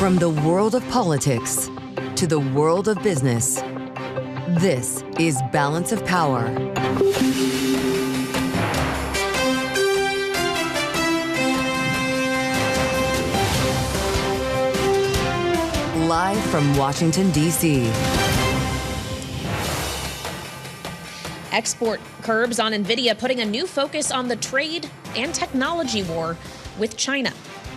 From the world of politics to the world of business, this is Balance of Power. Live from Washington, D.C. Export curbs on Nvidia putting a new focus on the trade and technology war with China.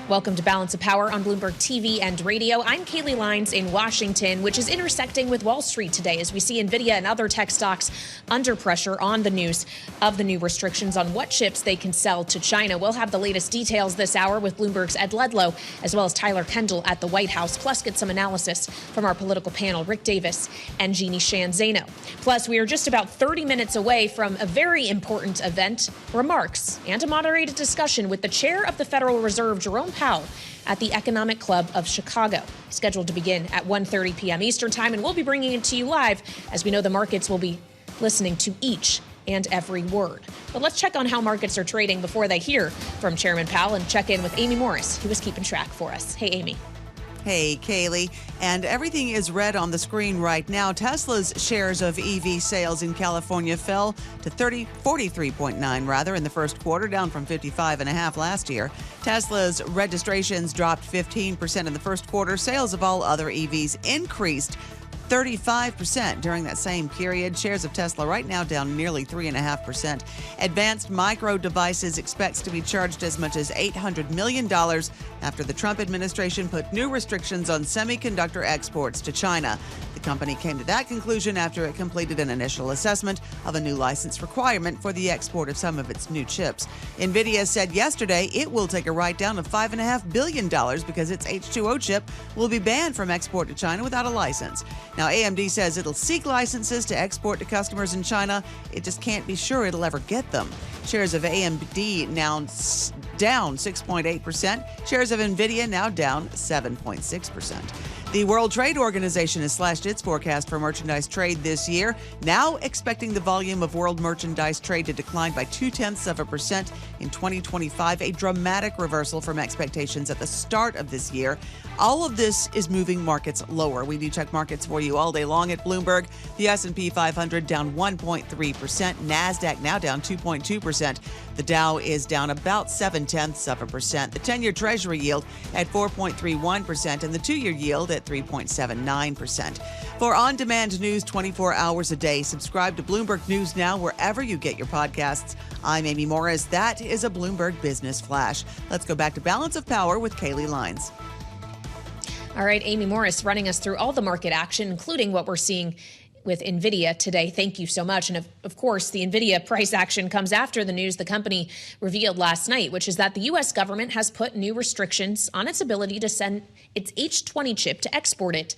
Welcome to Balance of Power on Bloomberg TV and radio. I'm Kailey Leinz in Washington, which is intersecting with Wall Street today as we see Nvidia and other tech stocks under pressure on the news of the new restrictions on what chips they can sell to China. We'll have the latest details this hour with Bloomberg's Ed Ludlow, as well as Tyler Kendall at the White House, plus get some analysis from our political panel, Rick Davis and Jeanne Zaino. Plus, we are just about 30 minutes away from a very important event, remarks and a moderated discussion with the chair of the Federal Reserve, Jerome Powell, at the Economic Club of Chicago, scheduled to begin at 1:30 p.m. Eastern Time, and we'll be bringing it to you live, as we know the markets will be listening to each and every word. But let's check on how markets are trading before they hear from Chairman Powell and check in with Amy Morris, who is keeping track for us. Hey, Amy. Hey, Kailey. And everything is red on the screen right now. Tesla's shares of EV sales in California fell to 43.9 in the first quarter, down from 55.5 last year. Tesla's registrations dropped 15% in the first quarter. Sales of all other EVs increased 35% during that same period. Shares of Tesla right now down nearly 3.5%. Advanced Micro Devices expects to be charged as much as $800 million after the Trump administration put new restrictions on semiconductor exports to China. The company came to that conclusion after it completed an initial assessment of a new license requirement for the export of some of its new chips. Nvidia said yesterday it will take a write-down of $5.5 billion because its H2O chip will be banned from export to China without a license. Now, AMD says it'll seek licenses to export to customers in China. It just can't be sure it'll ever get them. Shares of AMD now down 6.8%. Shares of Nvidia now down 7.6%. The World Trade Organization has slashed its forecast for merchandise trade this year, now expecting the volume of world merchandise trade to decline by 0.2% in 2025, a dramatic reversal from expectations at the start of this year. All of this is moving markets lower. We do check markets for you all day long at Bloomberg. The S&P 500 down 1.3%. NASDAQ now down 2.2%. The Dow is down about 0.7%. The 10-year Treasury yield at 4.31% and the 2-year yield at 3.79%. For on-demand news 24 hours a day, subscribe to Bloomberg News Now wherever you get your podcasts. I'm Amy Morris. That is a Bloomberg Business Flash. Let's go back to Balance of Power with Kailey Leinz. All right, Amy Morris running us through all the market action, including what we're seeing with Nvidia today. Thank you so much. And of course, the Nvidia price action comes after the news the company revealed last night, which is that the U.S. government has put new restrictions on its ability to send its H20 chip to export it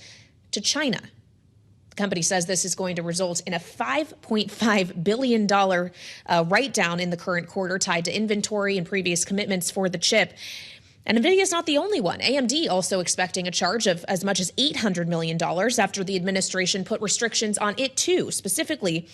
to China. The company says this is going to result in a $5.5 billion write-down in the current quarter tied to inventory and previous commitments for the chip. And Nvidia is not the only one. AMD also expecting a charge of as much as $800 million after the administration put restrictions on it too, specifically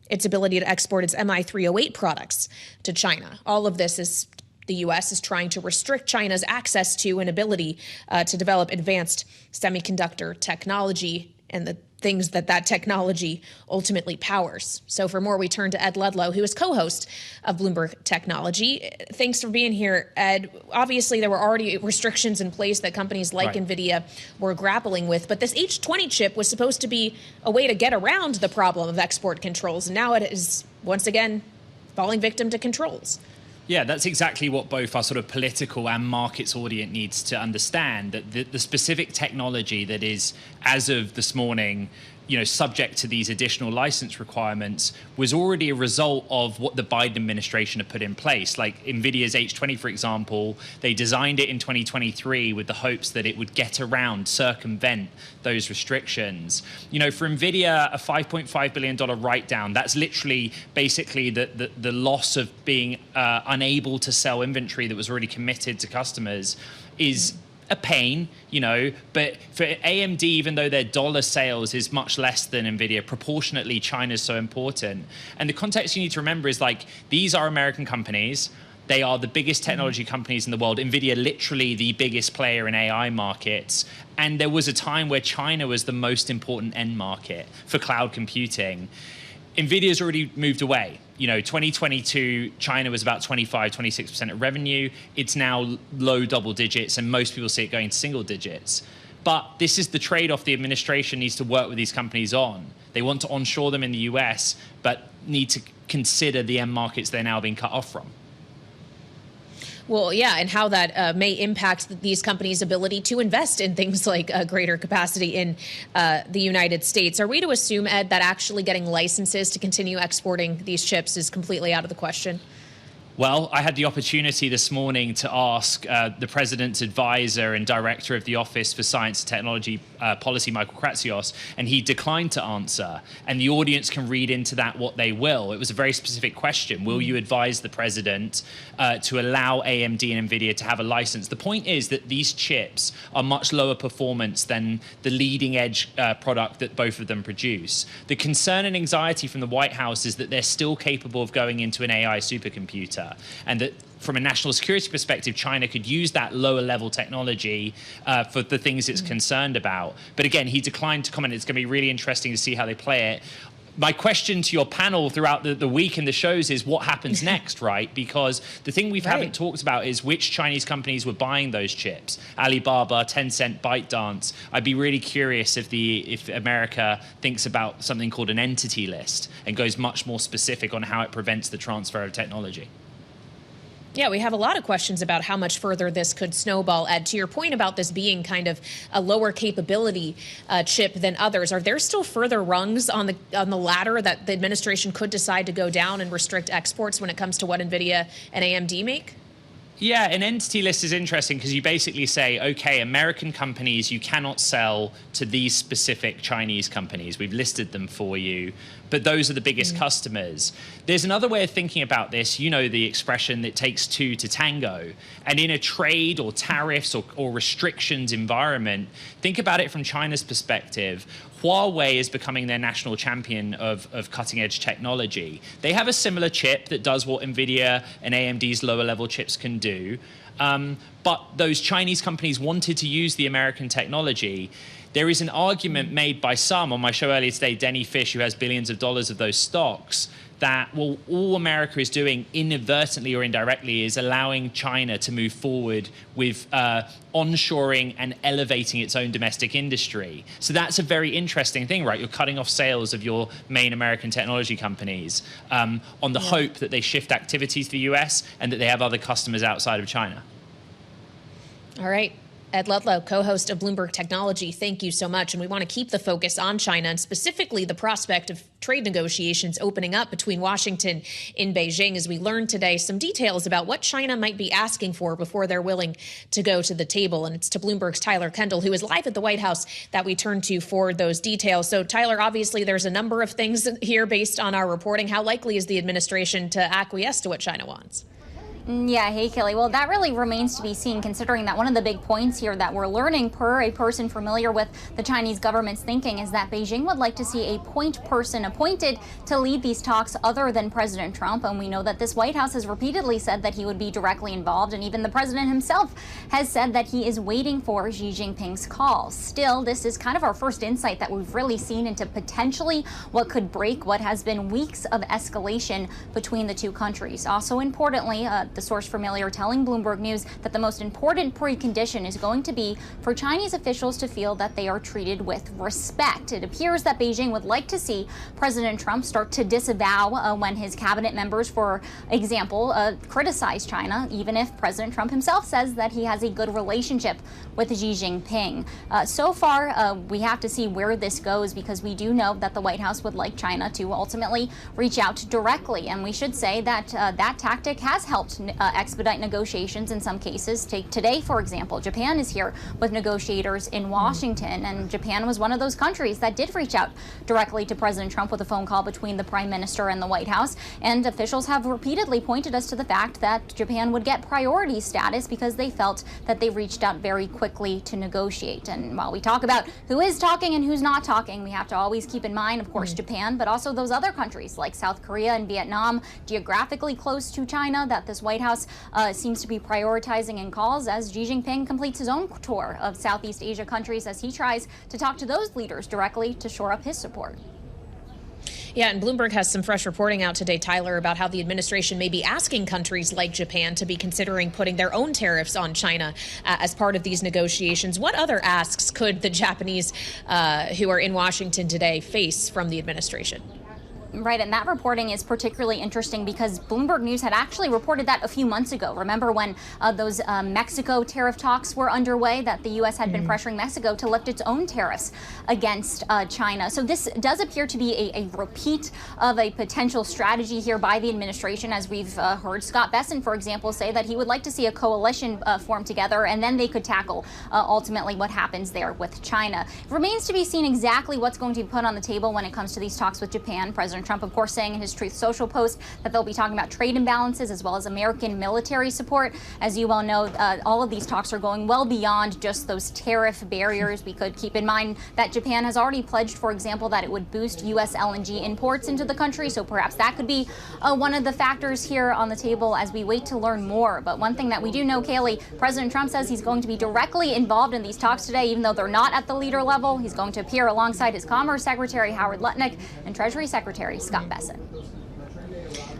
its ability to export its MI308 products to China. All of this is the U.S. is trying to restrict China's access to and ability to develop advanced semiconductor technology and the things that technology ultimately powers. So for more, we turn to Ed Ludlow, who is co-host of Bloomberg Technology. Thanks for being here, Ed. Obviously, there were already restrictions in place that companies like Nvidia were grappling with, but this H20 chip was supposed to be a way to get around the problem of export controls, and now it is, once again, falling victim to controls. Yeah, that's exactly what both our sort of political and markets audience needs to understand, that the specific technology that is, as of this morning, subject to these additional license requirements was already a result of what the Biden administration had put in place. Like Nvidia's H20, for example, they designed it in 2023 with the hopes that it would get around, circumvent those restrictions. For Nvidia, a $5.5 billion write-down, that's literally basically the loss of being unable to sell inventory that was already committed to customers is a pain, but for AMD, even though their dollar sales is much less than Nvidia, proportionately, China's so important. And the context you need to remember is these are American companies. They are the biggest technology companies in the world. Nvidia, literally the biggest player in AI markets. And there was a time where China was the most important end market for cloud computing. Nvidia's already moved away. 2022, China was about 25, 26% of revenue. It's now low double digits, and most people see it going to single digits. But this is the trade-off the administration needs to work with these companies on. They want to onshore them in the US, but need to consider the end markets they're now being cut off from. Well, yeah, and how that may impact these companies' ability to invest in things like greater capacity in the United States. Are we to assume, Ed, that actually getting licenses to continue exporting these chips is completely out of the question? Well, I had the opportunity this morning to ask the president's advisor and director of the Office for Science and Technology Policy, Michael Kratsios, and he declined to answer. And the audience can read into that what they will. It was a very specific question. Will you advise the president to allow AMD and Nvidia to have a license? The point is that these chips are much lower performance than the leading edge product that both of them produce. The concern and anxiety from the White House is that they're still capable of going into an AI supercomputer, and that from a national security perspective, China could use that lower level technology for the things it's concerned about. But again, he declined to comment. It's going to be really interesting to see how they play it. My question to your panel throughout the week and the shows is what happens next, right? Because the thing we haven't talked about is which Chinese companies were buying those chips. Alibaba, Tencent, ByteDance. I'd be really curious if America thinks about something called an entity list and goes much more specific on how it prevents the transfer of technology. Yeah, we have a lot of questions about how much further this could snowball. Ed, to your point about this being kind of a lower capability chip than others, are there still further rungs on the ladder that the administration could decide to go down and restrict exports when it comes to what Nvidia and AMD make? Yeah, an entity list is interesting because you basically say, okay, American companies, you cannot sell to these specific Chinese companies. We've listed them for you, but those are the biggest customers. There's another way of thinking about this. You know the expression, it takes two to tango. And in a trade or tariffs or restrictions environment, think about it from China's perspective. Huawei is becoming their national champion of cutting-edge technology. They have a similar chip that does what Nvidia and AMD's lower-level chips can do. But those Chinese companies wanted to use the American technology. There is an argument made by some on my show earlier today, Denny Fish, who has billions of dollars of those stocks, that, well, all America is doing inadvertently or indirectly is allowing China to move forward with onshoring and elevating its own domestic industry. So that's a very interesting thing, right? You're cutting off sales of your main American technology companies on the hope that they shift activities to the US and that they have other customers outside of China. All right. Ed Ludlow, co-host of Bloomberg Technology, thank you so much. And we want to keep the focus on China and specifically the prospect of trade negotiations opening up between Washington and Beijing, as we learned today some details about what China might be asking for before they're willing to go to the table. And it's to Bloomberg's Tyler Kendall, who is live at the White House, that we turn to for those details. So, Tyler, obviously there's a number of things here based on our reporting. How likely is the administration to acquiesce to what China wants? Yeah, hey, Kailey. Well, that really remains to be seen, considering that one of the big points here that we're learning per a person familiar with the Chinese government's thinking is that Beijing would like to see a point person appointed to lead these talks other than President Trump. And we know that this White House has repeatedly said that he would be directly involved. And even the president himself has said that he is waiting for Xi Jinping's call. Still, this is kind of our first insight that we've really seen into potentially what could break what has been weeks of escalation between the two countries. Also, importantly, the source familiar telling Bloomberg News that the most important precondition is going to be for Chinese officials to feel that they are treated with respect. It appears that Beijing would like to see President Trump start to disavow when his cabinet members, for example, criticize China, even if President Trump himself says that he has a good relationship with Xi Jinping. So far, we have to see where this goes, because we do know that the White House would like China to ultimately reach out directly. And we should say that that tactic has helped expedite negotiations in some cases. Take today, for example, Japan is here with negotiators in Washington, and Japan was one of those countries that did reach out directly to President Trump with a phone call between the Prime Minister and the White House. And officials have repeatedly pointed us to the fact that Japan would get priority status because they felt that they reached out very quickly to negotiate. And while we talk about who is talking and who's not talking, we have to always keep in mind, of course, Japan, but also those other countries like South Korea and Vietnam, geographically close to China, that this White White House seems to be prioritizing in calls as Xi Jinping completes his own tour of Southeast Asia countries as he tries to talk to those leaders directly to shore up his support. Yeah, and Bloomberg has some fresh reporting out today, Tyler, about how the administration may be asking countries like Japan to be considering putting their own tariffs on China as part of these negotiations. What other asks could the Japanese who are in Washington today face from the administration? Right, and that reporting is particularly interesting because Bloomberg News had actually reported that a few months ago. Remember when those Mexico tariff talks were underway, that the U.S. had been pressuring Mexico to lift its own tariffs against China. So this does appear to be a repeat of a potential strategy here by the administration, as we've heard Scott Bessent, for example, say that he would like to see a coalition form together, and then they could tackle ultimately what happens there with China. It remains to be seen exactly what's going to be put on the table when it comes to these talks with Japan. President Trump, of course, saying in his Truth Social post that they'll be talking about trade imbalances as well as American military support. As you well know, all of these talks are going well beyond just those tariff barriers. We could keep in mind that Japan has already pledged, for example, that it would boost U.S. LNG imports into the country. So perhaps that could be one of the factors here on the table as we wait to learn more. But one thing that we do know, Kailey, President Trump says he's going to be directly involved in these talks today, even though they're not at the leader level. He's going to appear alongside his Commerce Secretary, Howard Lutnick, and Treasury Secretary Scott Bessent.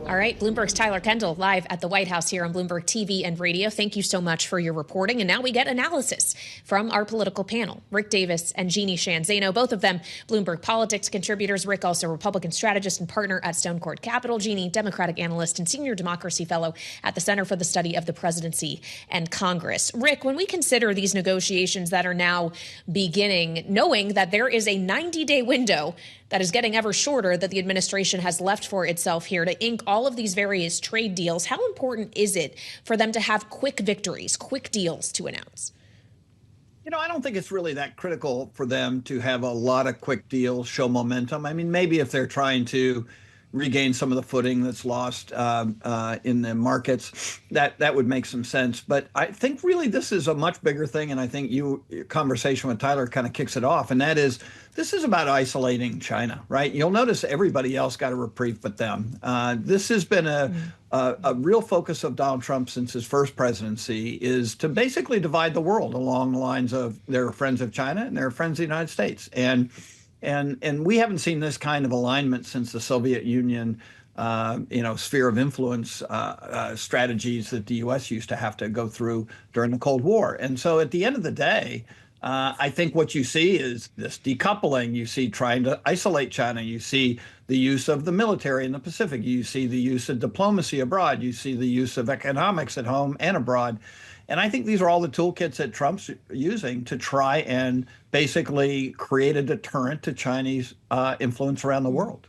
All right, Bloomberg's Tyler Kendall live at the White House here on Bloomberg TV and radio. Thank you so much for your reporting. And now we get analysis from our political panel. Rick Davis and Jeanne Zaino, both of them Bloomberg politics contributors. Rick, also Republican strategist and partner at Stonecourt Capital. Jeanne, Democratic analyst and senior democracy fellow at the Center for the Study of the Presidency and Congress. Rick, when we consider these negotiations that are now beginning, knowing that there is a 90-day window that is getting ever shorter that the administration has left for itself here to ink all of these various trade deals, how important is it for them to have quick victories, quick deals to announce? You know, I don't think it's really that critical for them to have a lot of quick deals, show momentum. I mean, maybe if they're trying to regain some of the footing that's lost in the markets, that would make some sense. But I think really this is a much bigger thing, and I think your conversation with Tyler kind of kicks it off, and that is this is about isolating China, right? You'll notice everybody else got a reprieve but them. This has been a real focus of Donald Trump since his first presidency, is to basically divide the world along the lines of they're friends of China and they're friends of the United States. And we haven't seen this kind of alignment since the Soviet Union, sphere of influence strategies that the U.S. used to have to go through during the Cold War. And so at the end of the day, I think what you see is this decoupling. You see trying to isolate China. You see the use of the military in the Pacific. You see the use of diplomacy abroad. You see the use of economics at home and abroad. And I think these are all the toolkits that Trump's using to try and basically create a deterrent to Chinese influence around the world.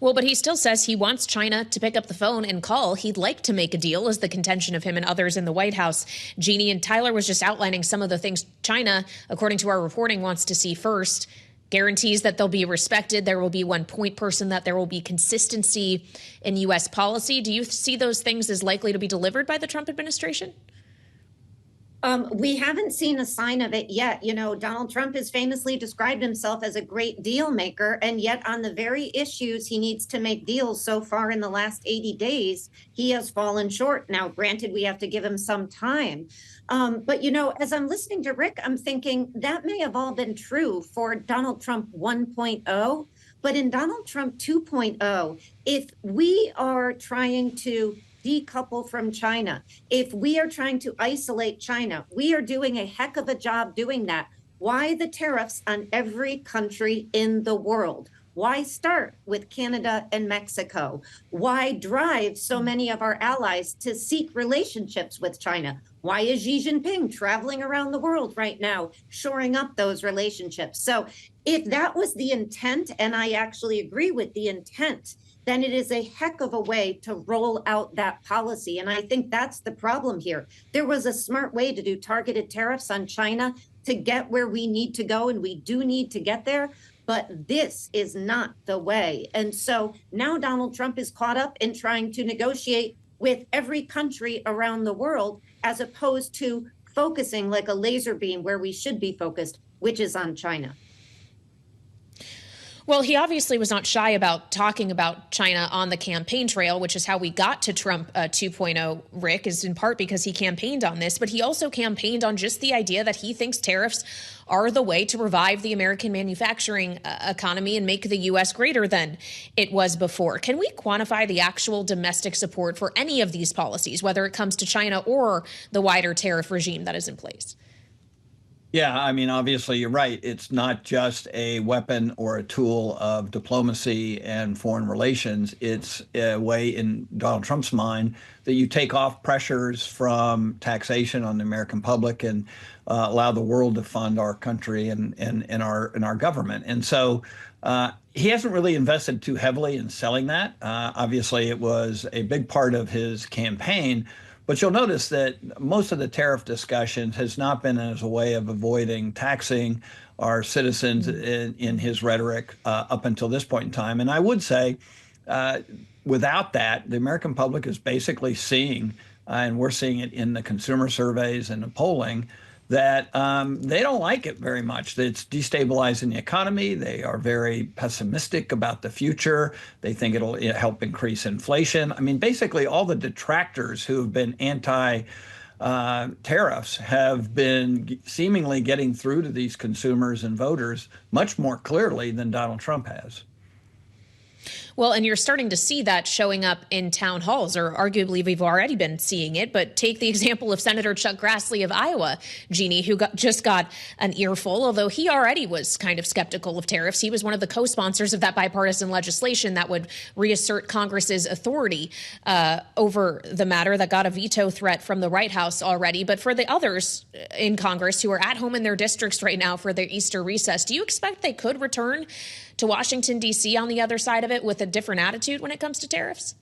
Well, but he still says he wants China to pick up the phone and call. He'd like to make a deal, is the contention of him and others in the White House. Jeanne, and Tyler was just outlining some of the things China, according to our reporting, wants to see first. Guarantees that they'll be respected. There will be one point person, that there will be consistency in U.S. policy. Do you see those things as likely to be delivered by the Trump administration? We haven't seen a sign of it yet. You know, Donald Trump has famously described himself as a great deal maker, and yet on the very issues he needs to make deals so far in the last 80 days, he has fallen short. Now, granted, we have to give him some time. But, you know, as I'm listening to Rick, I'm thinking that may have all been true for Donald Trump 1.0. But in Donald Trump 2.0, if we are trying to decouple from China, if we are trying to isolate China, we are doing a heck of a job doing that. Why the tariffs on every country in the world? Why start with Canada and Mexico? Why drive so many of our allies to seek relationships with China? Why is Xi Jinping traveling around the world right now, shoring up those relationships? So if that was the intent, and I actually agree with the intent, then it is a heck of a way to roll out that policy. And I think that's the problem here. There was a smart way to do targeted tariffs on China to get where we need to go, and we do need to get there. But this is not the way. And so now Donald Trump is caught up in trying to negotiate with every country around the world, as opposed to focusing like a laser beam where we should be focused, which is on China. Well, he obviously was not shy about talking about China on the campaign trail, which is how we got to Trump 2.0, Rick, is in part because he campaigned on this. But he also campaigned on just the idea that he thinks tariffs are the way to revive the American manufacturing economy and make the U.S. greater than it was before. Can we quantify the actual domestic support for any of these policies, whether it comes to China or the wider tariff regime that is in place? Yeah, I mean, obviously, you're right. It's not just a weapon or a tool of diplomacy and foreign relations. It's a way, in Donald Trump's mind, that you take off pressures from taxation on the American public and allow the world to fund our country and our government. And so he hasn't really invested too heavily in selling that. Obviously, it was a big part of his campaign. But you'll notice that most of the tariff discussion has not been as a way of avoiding taxing our citizens in his rhetoric up until this point in time. And I would say without that, the American public is basically seeing, and we're seeing it in the consumer surveys and the polling, that they don't like it very much. That it's destabilizing the economy. They are very pessimistic about the future. They think it'll help increase inflation. I mean, basically all the detractors who have been anti-tariffs have been seemingly getting through to these consumers and voters much more clearly than Donald Trump has. Well, and you're starting to see that showing up in town halls, or arguably we've already been seeing it. But take the example of Senator Chuck Grassley of Iowa, Jeanne, who just got an earful, although he already was kind of skeptical of tariffs. He was one of the co-sponsors of that bipartisan legislation that would reassert Congress's authority over the matter, that got a veto threat from the White House already. But for the others in Congress who are at home in their districts right now for their Easter recess, do you expect they could return to Washington, D.C. on the other side of it with a different attitude when it comes to tariffs?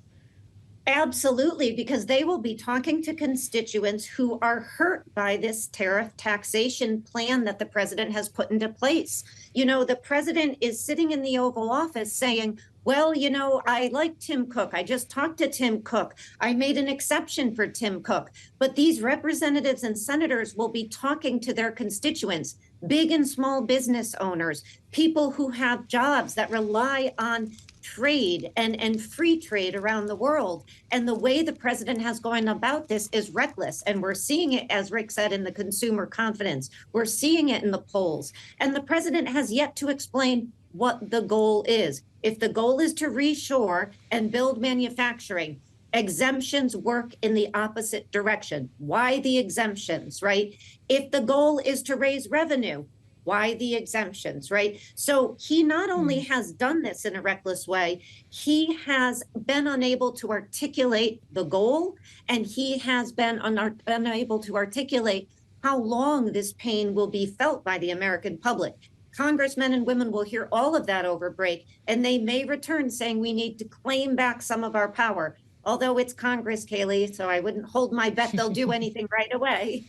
Absolutely, because they will be talking to constituents who are hurt by this tariff taxation plan that the president has put into place. You know, the president is sitting in the Oval Office saying, well, you know, I like Tim Cook. I just talked to Tim Cook. I made an exception for Tim Cook. But these representatives and senators will be talking to their constituents, big and small business owners, people who have jobs that rely on trade and free trade around the world. And the way the president has gone about this is reckless. And we're seeing it, as Rick said, in the consumer confidence. We're seeing it in the polls. And the president has yet to explain what the goal is. If the goal is to reshore and build manufacturing, exemptions work in the opposite direction. Why the exemptions, right? If the goal is to raise revenue, why the exemptions, right? So he not only has done this in a reckless way, he has been unable to articulate the goal, and he has been unable to articulate how long this pain will be felt by the American public. Congressmen and women will hear all of that over break, and they may return saying we need to claim back some of our power. Although it's Congress, Kailey, so I wouldn't hold my bet they'll do anything right away.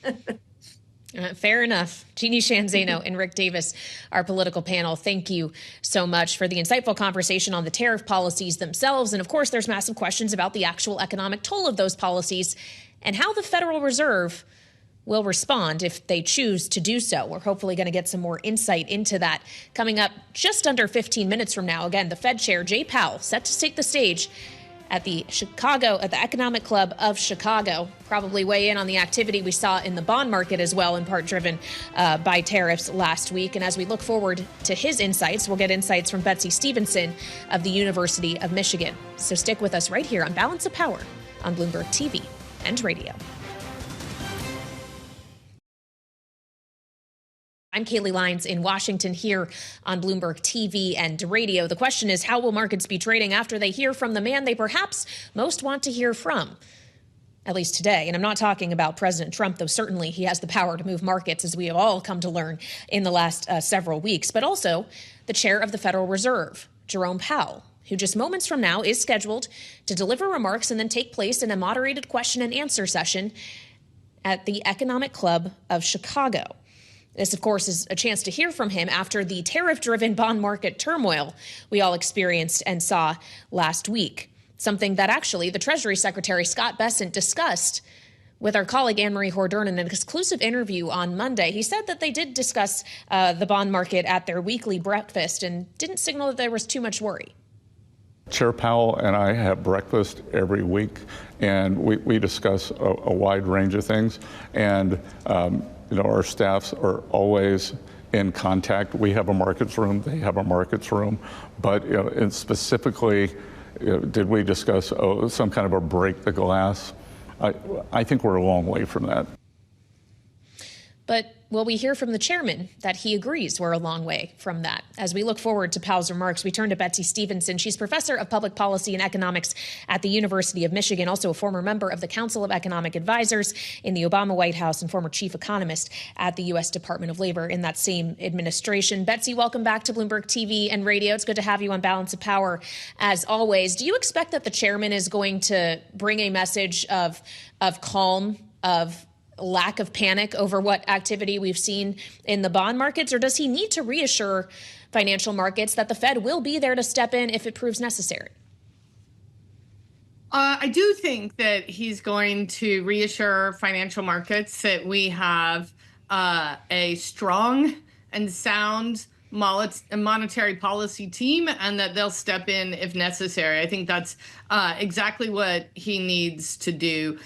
Fair enough. Jeanne, Zaino, and Rick Davis, our political panel, thank you so much for the insightful conversation on the tariff policies themselves. And of course, there's massive questions about the actual economic toll of those policies and how the Federal Reserve will respond if they choose to do so. We're hopefully going to get some more insight into that coming up just under 15 minutes from now. Again, the Fed Chair, Jay Powell, set to take the stage at the Economic Club of Chicago. Probably weigh in on the activity we saw in the bond market as well, in part driven by tariffs last week. And as we look forward to his insights, we'll get insights from Betsey Stevenson of the University of Michigan. So stick with us right here on Balance of Power on Bloomberg TV and radio. I'm Kailey Leinz in Washington here on Bloomberg TV and radio. The question is, how will markets be trading after they hear from the man they perhaps most want to hear from, at least today? And I'm not talking about President Trump, though certainly he has the power to move markets, as we have all come to learn in the last several weeks, but also the chair of the Federal Reserve, Jerome Powell, who just moments from now is scheduled to deliver remarks and then take place in a moderated question and answer session at the Economic Club of Chicago. This, of course, is a chance to hear from him after the tariff-driven bond market turmoil we all experienced and saw last week, something that actually the Treasury Secretary Scott Bessent discussed with our colleague Anne-Marie Hordern in an exclusive interview on Monday. He said that they did discuss the bond market at their weekly breakfast and didn't signal that there was too much worry. Chair Powell and I have breakfast every week, and we discuss a wide range of things. And our staffs are always in contact. We have a markets room, they have a markets room, but and specifically, did we discuss some kind of a break the glass? I think we're a long way from that. But will we hear from the chairman that he agrees we're a long way from that? As we look forward to Powell's remarks, we turn to Betsey Stevenson. She's professor of public policy and economics at the University of Michigan, also a former member of the Council of Economic Advisors in the Obama White House and former chief economist at the U.S. Department of Labor in that same administration. Betsey, welcome back to Bloomberg TV and radio. It's good to have you on Balance of Power as always. Do you expect that the chairman is going to bring a message of calm, of lack of panic over what activity we've seen in the bond markets, or does he need to reassure financial markets that the Fed will be there to step in if it proves necessary? I do think that he's going to reassure financial markets that we have a strong and sound monetary policy team and that they'll step in if necessary. I think that's exactly what he needs to do.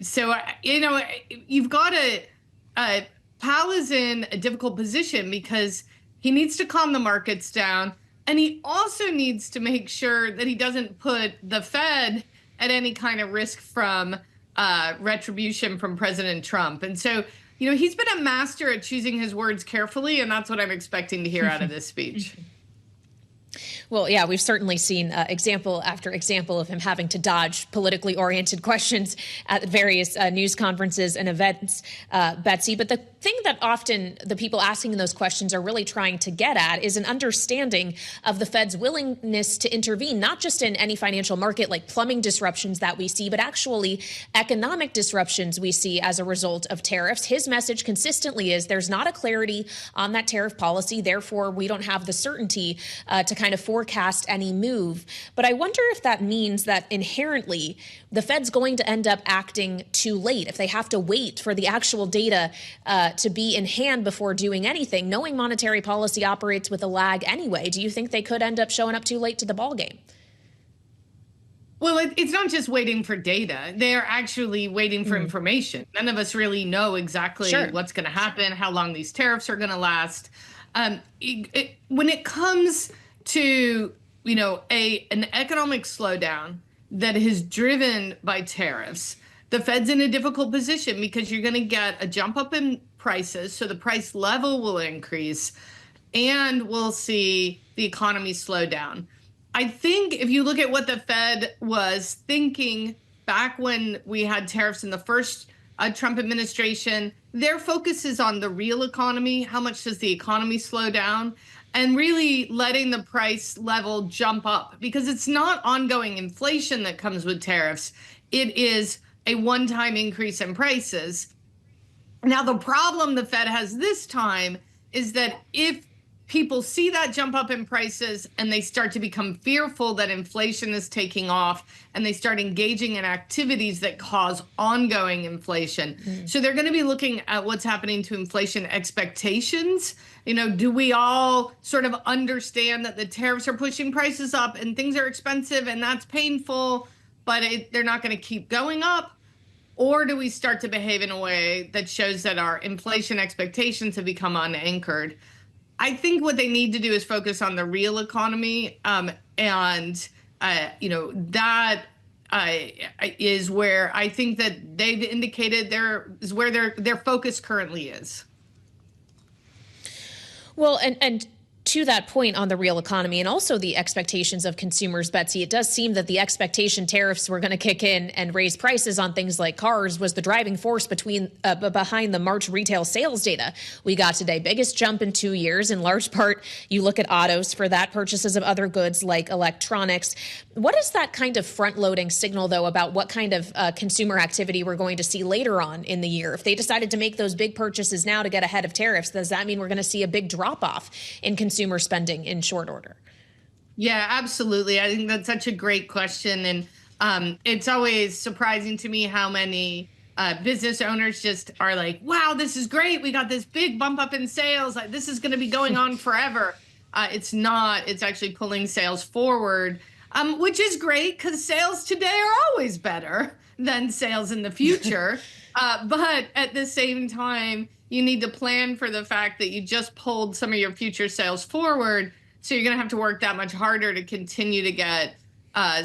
So, you've got Powell is in a difficult position because he needs to calm the markets down. And he also needs to make sure that he doesn't put the Fed at any kind of risk from retribution from President Trump. And so, he's been a master at choosing his words carefully. And that's what I'm expecting to hear out of this speech. Well, yeah, we've certainly seen example after example of him having to dodge politically oriented questions at various news conferences and events, Betsey. But the thing that often the people asking those questions are really trying to get at is an understanding of the Fed's willingness to intervene, not just in any financial market like plumbing disruptions that we see, but actually economic disruptions we see as a result of tariffs. His message consistently is there's not a clarity on that tariff policy. Therefore, we don't have the certainty to kind of forecast any move. But I wonder if that means that inherently the Fed's going to end up acting too late, if they have to wait for the actual data to be in hand before doing anything, knowing monetary policy operates with a lag anyway. Do you think they could end up showing up too late to the ballgame? Well, it's not just waiting for data. They're actually waiting for information. None of us really know exactly what's going to happen, how long these tariffs are going to last. When it comes to, an economic slowdown that is driven by tariffs, the Fed's in a difficult position because you're going to get a jump up in prices. So the price level will increase and we'll see the economy slow down. I think if you look at what the Fed was thinking back when we had tariffs in the first Trump administration, their focus is on the real economy. How much does the economy slow down? And really letting the price level jump up, because it's not ongoing inflation that comes with tariffs. It is a one-time increase in prices. Now, the problem the Fed has this time is that if people see that jump up in prices and they start to become fearful that inflation is taking off and they start engaging in activities that cause ongoing inflation. So they're going to be looking at what's happening to inflation expectations. Do we all sort of understand that the tariffs are pushing prices up and things are expensive and that's painful, but they're not going to keep going up? Or do we start to behave in a way that shows that our inflation expectations have become unanchored? I think what they need to do is focus on the real economy, that is where I think that they've indicated is where their focus currently is. Well, and to that point on the real economy and also the expectations of consumers, Betsey, it does seem that the expectation tariffs were going to kick in and raise prices on things like cars was the driving force behind the March retail sales data we got today. Biggest jump in 2 years. In large part, you look at autos for that, purchases of other goods like electronics. What is that kind of front-loading signal, though, about what kind of consumer activity we're going to see later on in the year? If they decided to make those big purchases now to get ahead of tariffs, does that mean we're going to see a big drop-off in consumer spending in short order? Yeah, absolutely. I think that's such a great question. And it's always surprising to me how many business owners just are like, wow, this is great. We got this big bump up in sales. This is going to be going on forever. It's not. It's actually pulling sales forward, which is great because sales today are always better than sales in the future. But at the same time, you need to plan for the fact that you just pulled some of your future sales forward. So you're going to have to work that much harder to continue to get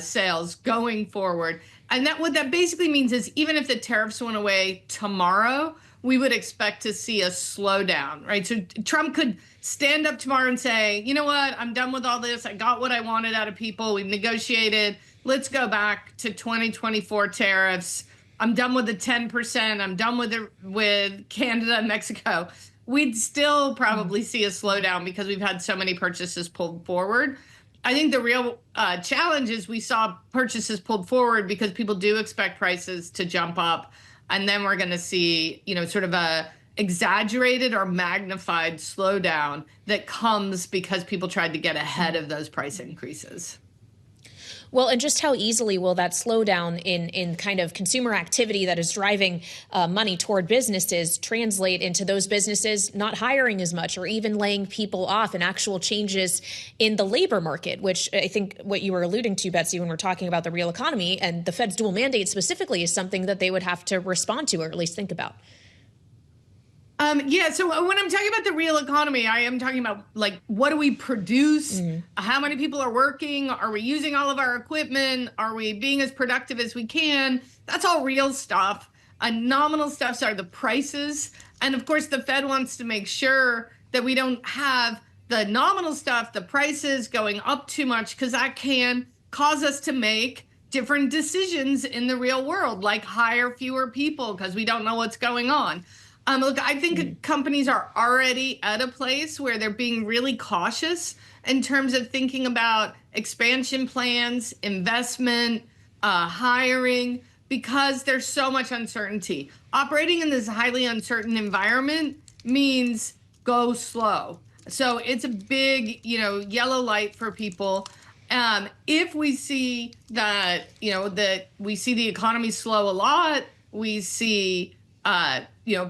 sales going forward. And what that basically means is even if the tariffs went away tomorrow, we would expect to see a slowdown, right? So Trump could stand up tomorrow and say, you know what, I'm done with all this. I got what I wanted out of people. We've negotiated. Let's go back to 2024 tariffs. I'm done with the 10%. I'm done with Canada and Mexico. We'd still probably see a slowdown because we've had so many purchases pulled forward. I think the real challenge is we saw purchases pulled forward because people do expect prices to jump up. And then we're going to see, sort of a exaggerated or magnified slowdown that comes because people tried to get ahead of those price increases. Well, and just how easily will that slowdown in kind of consumer activity that is driving money toward businesses translate into those businesses not hiring as much or even laying people off, and actual changes in the labor market, which I think what you were alluding to, Betsey, when we're talking about the real economy and the Fed's dual mandate specifically is something that they would have to respond to or at least think about. So when I'm talking about the real economy, I am talking about, like, what do we produce? How many people are working? Are we using all of our equipment? Are we being as productive as we can? That's all real stuff. Nominal stuffs are the prices. And of course, the Fed wants to make sure that we don't have the nominal stuff, the prices going up too much, because that can cause us to make different decisions in the real world, like hire fewer people because we don't know what's going on. Look, I think companies are already at a place where they're being really cautious in terms of thinking about expansion plans, investment, hiring, because there's so much uncertainty. Operating in this highly uncertain environment means go slow. So it's a big, yellow light for people. If we see that, that we see the economy slow a lot, we see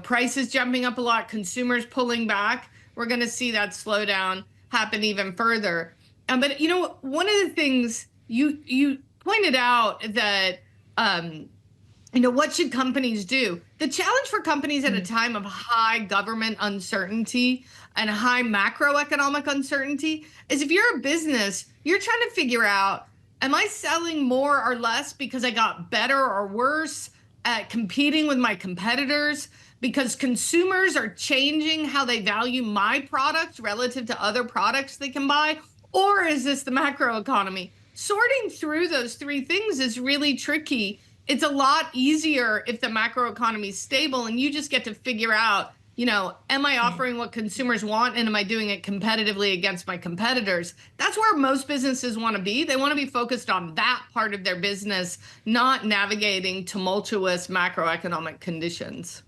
prices jumping up a lot, consumers pulling back, we're going to see that slowdown happen even further. But, one of the things you pointed out that, what should companies do? The challenge for companies at a time of high government uncertainty and high macroeconomic uncertainty is, if you're a business, you're trying to figure out, am I selling more or less because I got better or worse at competing with my competitors, because consumers are changing how they value my product relative to other products they can buy? Or is this the macroeconomy? Sorting through those three things is really tricky. It's a lot easier if the macroeconomy is stable and you just get to figure out, am I offering what consumers want, and am I doing it competitively against my competitors? That's where most businesses want to be. They want to be focused on that part of their business, not navigating tumultuous macroeconomic conditions.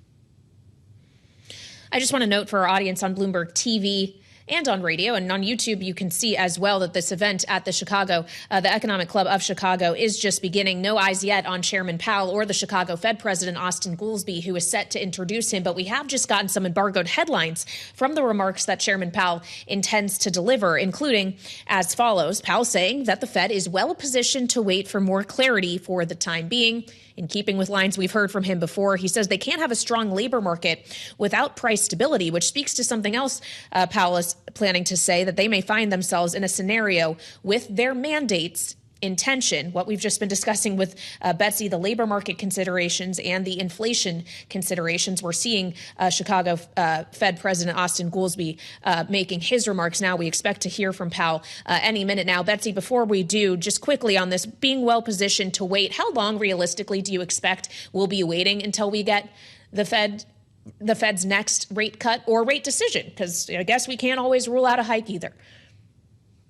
I just want to note for our audience on Bloomberg TV and on radio and on YouTube, you can see as well that this event at the the Economic Club of Chicago is just beginning. No eyes yet on Chairman Powell or the Chicago Fed President Austin Goolsbee, who is set to introduce him. But we have just gotten some embargoed headlines from the remarks that Chairman Powell intends to deliver, including as follows. Powell saying that the Fed is well positioned to wait for more clarity for the time being. In keeping with lines we've heard from him before, he says they can't have a strong labor market without price stability, which speaks to something else Powell is planning to say, that they may find themselves in a scenario with their mandates in tension. What we've just been discussing with Betsey, the labor market considerations and the inflation considerations. We're seeing Chicago Fed President Austin Goolsbee making his remarks now. We expect to hear from Powell any minute now. Betsey, before we do, just quickly on this, being well positioned to wait, how long realistically do you expect we'll be waiting until we get the Fed's next rate cut or rate decision? Because I guess we can't always rule out a hike either.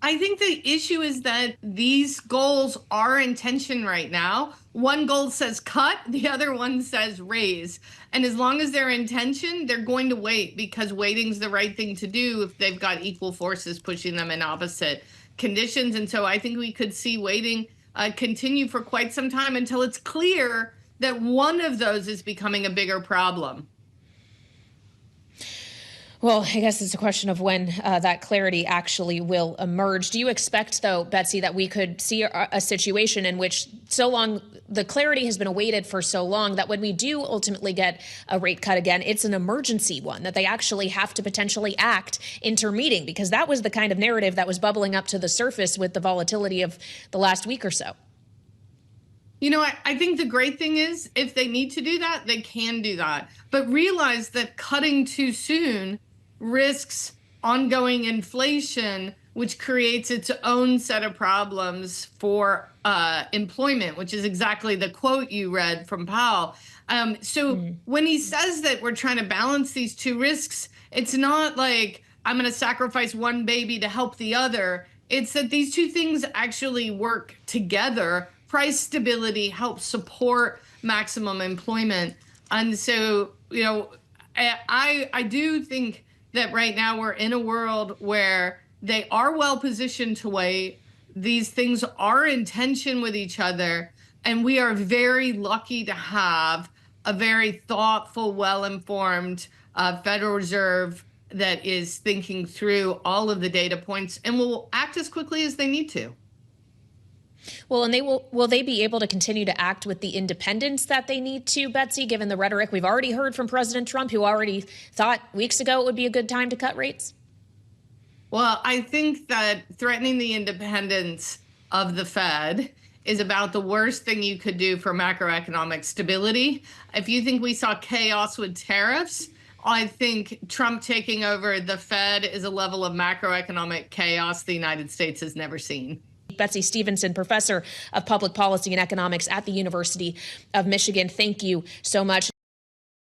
I think the issue is that these goals are in tension right now. One goal says cut, the other one says raise. And as long as they're in tension, they're going to wait, because waiting's the right thing to do if they've got equal forces pushing them in opposite conditions. And so I think we could see waiting continue for quite some time until it's clear that one of those is becoming a bigger problem? Well, I guess it's a question of when that clarity actually will emerge. Do you expect, though, Betsey, that we could see a situation in which so long the clarity has been awaited for so long that when we do ultimately get a rate cut again, it's an emergency one, that they actually have to potentially act intermeeting? Because that was the kind of narrative that was bubbling up to the surface with the volatility of the last week or so. You know, I think the great thing is if they need to do that, they can do that. But realize that cutting too soon risks ongoing inflation, which creates its own set of problems for employment, which is exactly the quote you read from Powell. When he says that we're trying to balance these two risks, it's not like I'm going to sacrifice one baby to help the other. It's that these two things actually work together. Price stability helps support maximum employment. And so, you know, I do think that right now we're in a world where they are well positioned to wait. These things are in tension with each other. And we are very lucky to have a very thoughtful, well-informed Federal Reserve that is thinking through all of the data points and will act as quickly as they need to. Well, and will they be able to continue to act with the independence that they need to, Betsey, given the rhetoric we've already heard from President Trump, who already thought weeks ago it would be a good time to cut rates? Well, I think that threatening the independence of the Fed is about the worst thing you could do for macroeconomic stability. If you think we saw chaos with tariffs, I think Trump taking over the Fed is a level of macroeconomic chaos the United States has never seen. Betsey Stevenson, professor of public policy and economics at the University of Michigan, thank you so much.